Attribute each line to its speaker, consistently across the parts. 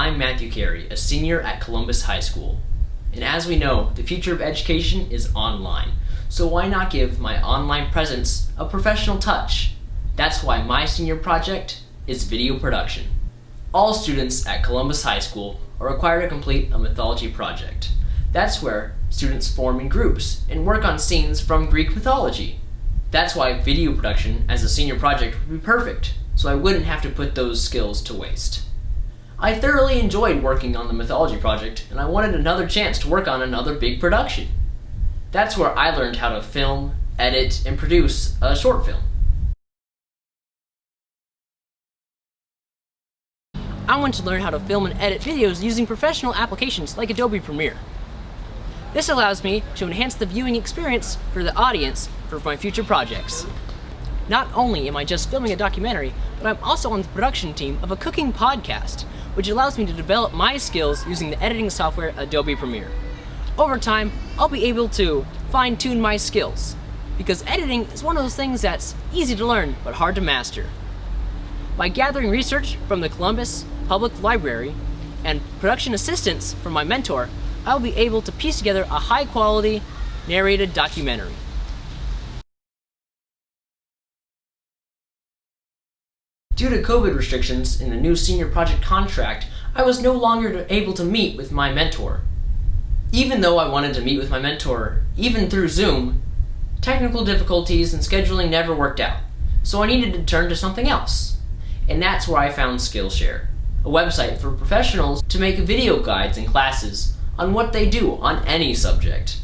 Speaker 1: I'm Matthew Carey, a senior at Columbus High School. And as we know, the future of education is online. So why not give my online presence a professional touch? That's why my senior project is video production. All students at Columbus High School are required to complete a mythology project. That's where students form in groups and work on scenes from Greek mythology. That's why video production as a senior project would be perfect, so I wouldn't have to put those skills to waste. I thoroughly enjoyed working on the mythology project, and I wanted another chance to work on another big production. That's where I learned how to film, edit, and produce a short film. I want to learn how to film and edit videos using professional applications like Adobe Premiere. This allows me to enhance the viewing experience for the audience for my future projects. Not only am I just filming a documentary, but I'm also on the production team of a cooking podcast, which allows me to develop my skills using the editing software Adobe Premiere. Over time, I'll be able to fine-tune my skills, because editing is one of those things that's easy to learn but hard to master. By gathering research from the Columbus Public Library and production assistance from my mentor, I'll be able to piece together a high-quality, narrated documentary. Due to COVID restrictions in the new senior project contract, I was no longer able to meet with my mentor. Even though I wanted to meet with my mentor, even through Zoom, technical difficulties and scheduling never worked out, so I needed to turn to something else. And that's where I found Skillshare, a website for professionals to make video guides and classes on what they do on any subject.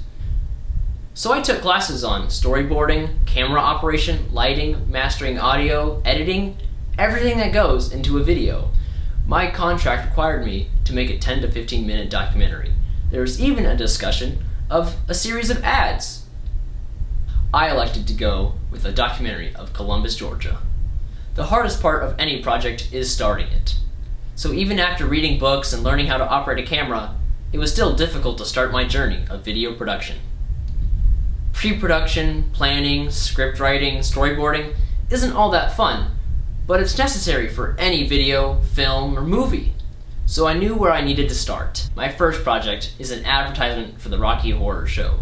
Speaker 1: So I took classes on storyboarding, camera operation, lighting, mastering audio, editing, everything that goes into a video. My contract required me to make a 10 to 15 minute documentary. There was even a discussion of a series of ads. I elected to go with a documentary of Columbus, Georgia. The hardest part of any project is starting it. So even after reading books and learning how to operate a camera, it was still difficult to start my journey of video production. Pre-production, planning, script writing, storyboarding isn't all that fun, but it's necessary for any video, film, or movie. So I knew where I needed to start. My first project is an advertisement for the Rocky Horror Show.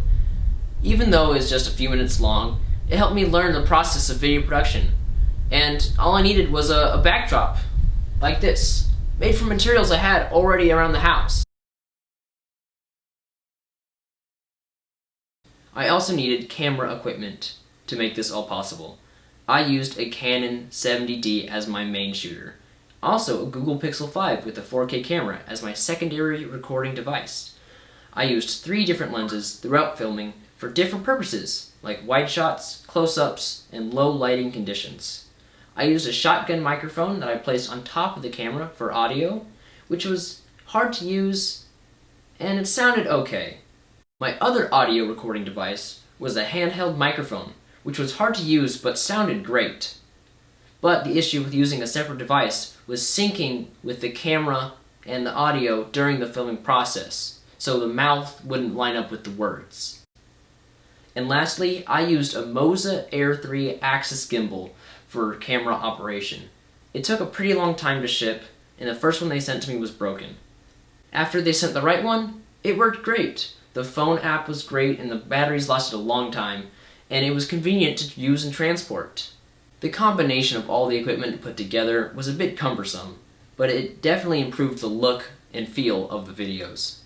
Speaker 1: Even though it's just a few minutes long, it helped me learn the process of video production. And all I needed was a backdrop, like this, made from materials I had already around the house. I also needed camera equipment to make this all possible. I used a Canon 70D as my main shooter. Also a Google Pixel 5 with a 4K camera as my secondary recording device. I used 3 different lenses throughout filming for different purposes, like wide shots, close-ups, and low lighting conditions. I used a shotgun microphone that I placed on top of the camera for audio, which was hard to use, and it sounded okay. My other audio recording device was a handheld microphone, which was hard to use but sounded great. But the issue with using a separate device was syncing with the camera and the audio during the filming process, so the mouth wouldn't line up with the words. And lastly, I used a Moza Air 3 Axis gimbal for camera operation. It took a pretty long time to ship, and the first one they sent to me was broken. After they sent the right one, it worked great. The phone app was great and the batteries lasted a long time, and it was convenient to use and transport. The combination of all the equipment put together was a bit cumbersome, but it definitely improved the look and feel of the videos.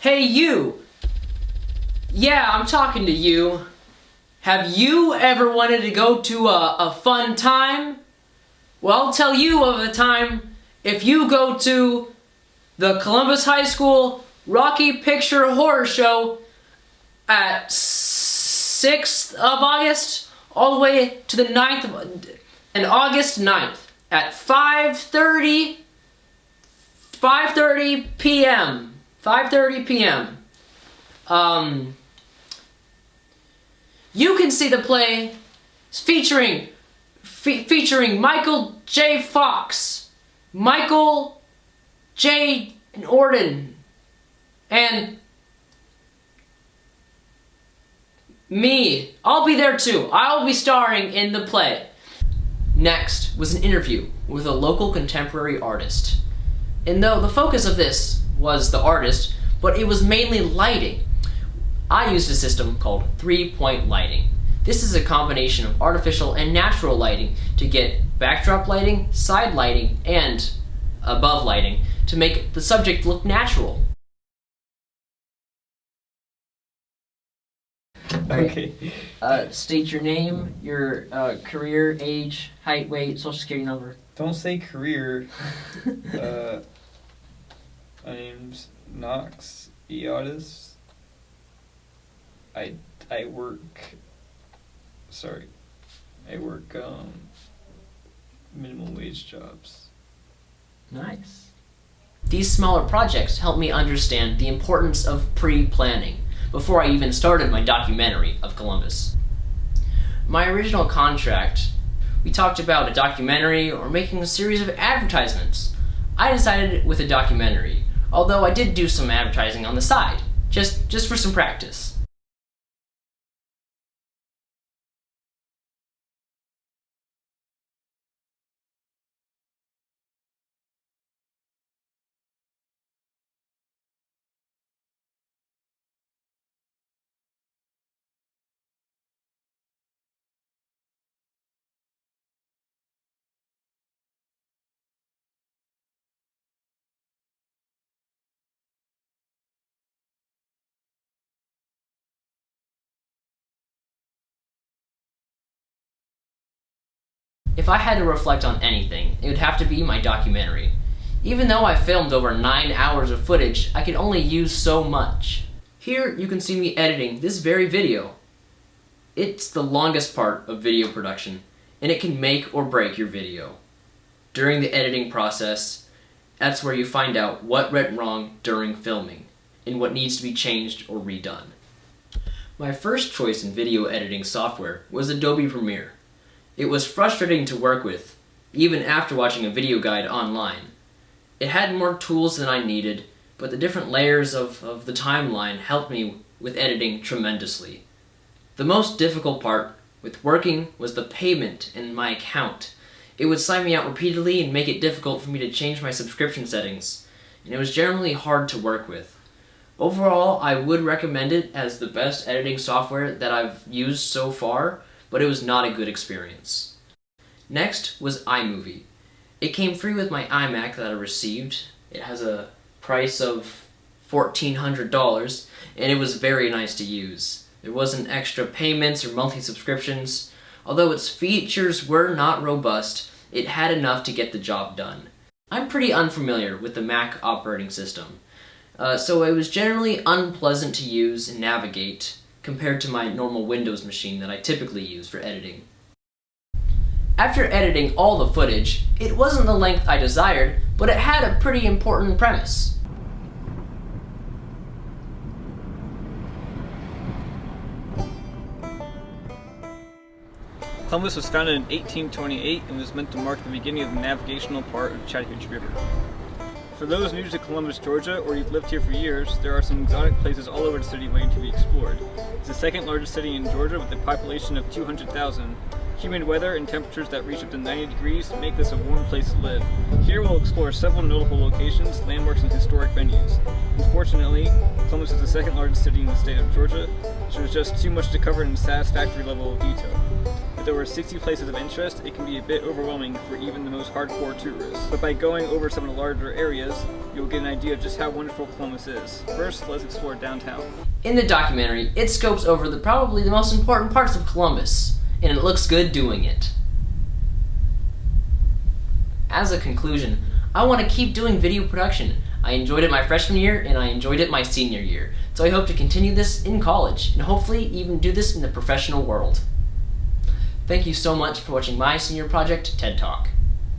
Speaker 1: Hey you! Yeah, I'm talking to you. Have you ever wanted to go to a fun time? Well, I'll tell you of a time if you go to the Columbus High School Rocky Picture Horror Show at 6th of August all the way to the 9th and August 9th at 5:30 p.m. 5:30 p.m. You can see the play featuring Michael J. Fox, Michael J. Orden, and Me! I'll be there too. I'll be starring in the play. Next was an interview with a local contemporary artist. And though the focus of this was the artist, but it was mainly lighting, I used a system called 3-point lighting. This is a combination of artificial and natural lighting to get backdrop lighting, side lighting, and above lighting to make the subject look natural.
Speaker 2: Okay.
Speaker 1: State your name, your career, age, height, weight, social security number.
Speaker 2: Don't say career. My name's Knox Eotis. I work minimum wage jobs.
Speaker 1: Nice. These smaller projects helped me understand the importance of pre-planning before I even started my documentary of Columbus. My original contract, we talked about a documentary or making a series of advertisements. I decided with a documentary, although I did do some advertising on the side, just for some practice. If I had to reflect on anything, it would have to be my documentary. Even though I filmed over 9 hours of footage, I could only use so much. Here you can see me editing this very video. It's the longest part of video production, and it can make or break your video. During the editing process, that's where you find out what went wrong during filming, and what needs to be changed or redone. My first choice in video editing software was Adobe Premiere. It was frustrating to work with, even after watching a video guide online. It had more tools than I needed, but the different layers of the timeline helped me with editing tremendously. The most difficult part with working was the payment in my account. It would sign me out repeatedly and make it difficult for me to change my subscription settings, and it was generally hard to work with. Overall, I would recommend it as the best editing software that I've used so far, but it was not a good experience. Next was iMovie. It came free with my iMac that I received. It has a price of $1,400, and it was very nice to use. There wasn't extra payments or monthly subscriptions. Although its features were not robust, it had enough to get the job done. I'm pretty unfamiliar with the Mac operating system, so it was generally unpleasant to use and navigate compared to my normal Windows machine that I typically use for editing. After editing all the footage, it wasn't the length I desired, but it had a pretty important premise.
Speaker 2: Columbus was founded in 1828 and was meant to mark the beginning of the navigational part of the Chattahoochee River. For those new to Columbus, Georgia, or you've lived here for years, there are some exotic places all over the city waiting to be explored. It's the second largest city in Georgia with a population of 200,000. Humid weather and temperatures that reach up to 90 degrees make this a warm place to live. Here we'll explore several notable locations, landmarks, and historic venues. Unfortunately, Columbus is the second largest city in the state of Georgia, so there's just too much to cover in a satisfactory level of detail. With over 60 places of interest, it can be a bit overwhelming for even the most hardcore tourists. But by going over some of the larger areas, you'll get an idea of just how wonderful Columbus is. First, let's explore downtown.
Speaker 1: In the documentary, it scopes over probably the most important parts of Columbus, and it looks good doing it. As a conclusion, I want to keep doing video production. I enjoyed it my freshman year, and I enjoyed it my senior year, so I hope to continue this in college, and hopefully even do this in the professional world. Thank you so much for watching my senior project, TED Talk.